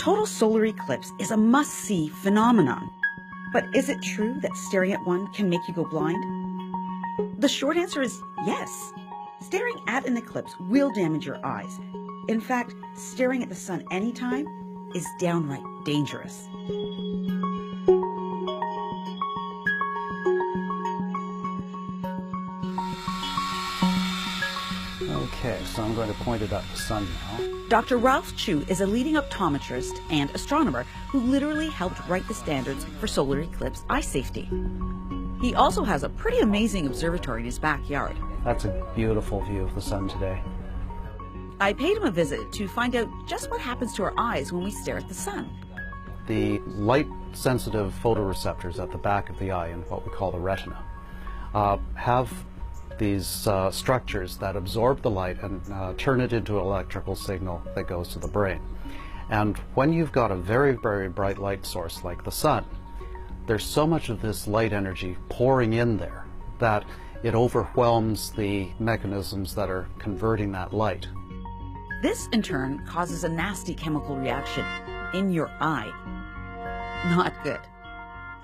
total solar eclipse is a must-see phenomenon. But is it true that staring at one can make you go blind? The short answer is yes. Staring at an eclipse will damage your eyes. In fact, staring at the sun anytime is downright dangerous. Okay, so I'm going to point it at the sun now. Dr. Ralph Chu is a leading optometrist and astronomer who literally helped write the standards for solar eclipse eye safety. He also has a pretty amazing observatory in his backyard. That's a beautiful view of the sun today. I paid him a visit to find out just what happens to our eyes when we stare at the sun. The light-sensitive photoreceptors at the back of the eye, in what we call the retina, have these structures that absorb the light and turn it into an electrical signal that goes to the brain. And when you've got a very, very bright light source like the sun, there's so much of this light energy pouring in there that it overwhelms the mechanisms that are converting that light. This, in turn, causes a nasty chemical reaction in your eye. Not good.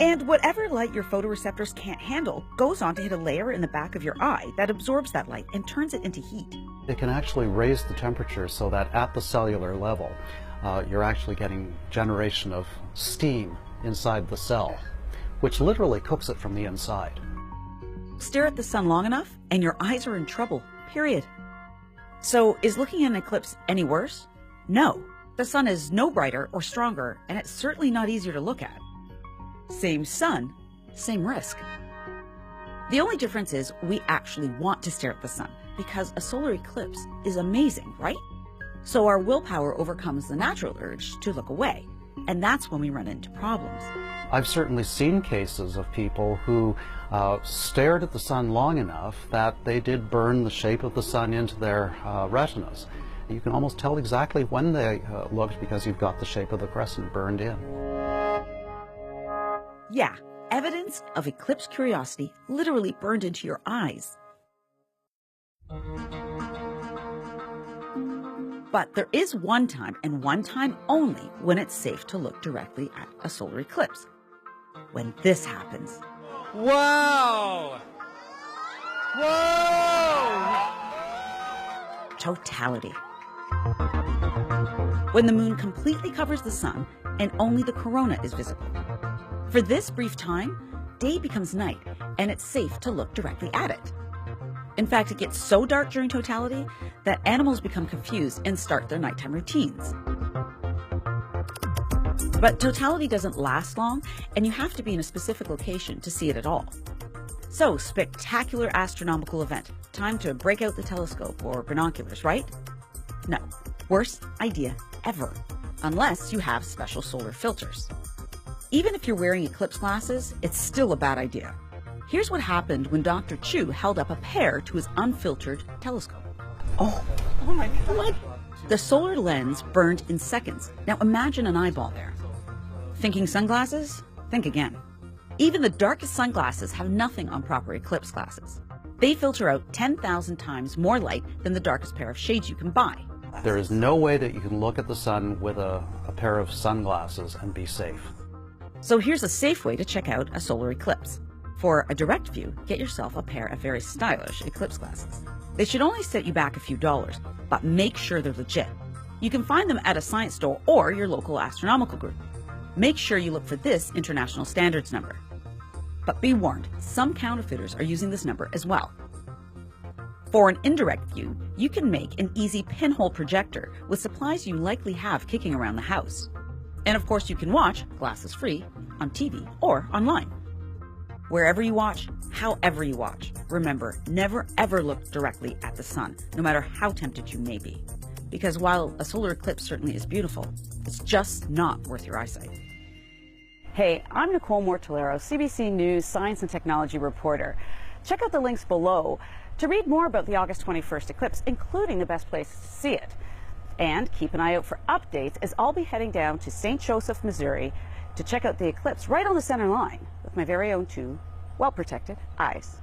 And whatever light your photoreceptors can't handle goes on to hit a layer in the back of your eye that absorbs that light and turns it into heat. It can actually raise the temperature so that at the cellular level, you're actually getting generation of steam inside the cell, which literally cooks it from the inside. Stare at the sun long enough and your eyes are in trouble, period. So is looking at an eclipse any worse? No. The sun is no brighter or stronger, and it's certainly not easier to look at. Same sun, same risk. The only difference is we actually want to stare at the sun because a solar eclipse is amazing, right? So our willpower overcomes the natural urge to look away, and that's when we run into problems. I've certainly seen cases of people who stared at the sun long enough that they did burn the shape of the sun into their retinas. You can almost tell exactly when they looked because you've got the shape of the crescent burned in. Yeah, evidence of eclipse curiosity literally burned into your eyes. But there is one time, and one time only, when it's safe to look directly at a solar eclipse. When this happens. Wow! Whoa! Totality. When the moon completely covers the sun and only the corona is visible. For this brief time, day becomes night, and it's safe to look directly at it. In fact, it gets so dark during totality that animals become confused and start their nighttime routines. But totality doesn't last long, and you have to be in a specific location to see it at all. So, spectacular astronomical event. Time to break out the telescope or binoculars, right? No, worst idea ever, unless you have special solar filters. Even if you're wearing eclipse glasses, it's still a bad idea. Here's what happened when Dr. Chu held up a pair to his unfiltered telescope. Oh my God. What? The solar lens burned in seconds. Now imagine an eyeball there. Thinking sunglasses? Think again. Even the darkest sunglasses have nothing on proper eclipse glasses. They filter out 10,000 times more light than the darkest pair of shades you can buy. There is no way that you can look at the sun with a pair of sunglasses and be safe. So here's a safe way to check out a solar eclipse. For a direct view, get yourself a pair of very stylish eclipse glasses. They should only set you back a few dollars, but make sure they're legit. You can find them at a science store or your local astronomical group. Make sure you look for this international standards number. But be warned, some counterfeiters are using this number as well. For an indirect view, you can make an easy pinhole projector with supplies you likely have kicking around the house. And of course you can watch, glasses free, on TV or online. Wherever you watch, however you watch, remember, never ever look directly at the sun, no matter how tempted you may be. Because while a solar eclipse certainly is beautiful, it's just not worth your eyesight. Hey, I'm Nicole Mortolero, CBC News science and technology reporter. Check out the links below to read more about the August 21st eclipse, including the best places to see it. And keep an eye out for updates, as I'll be heading down to St. Joseph, Missouri to check out the eclipse right on the center line with my very own two well-protected eyes.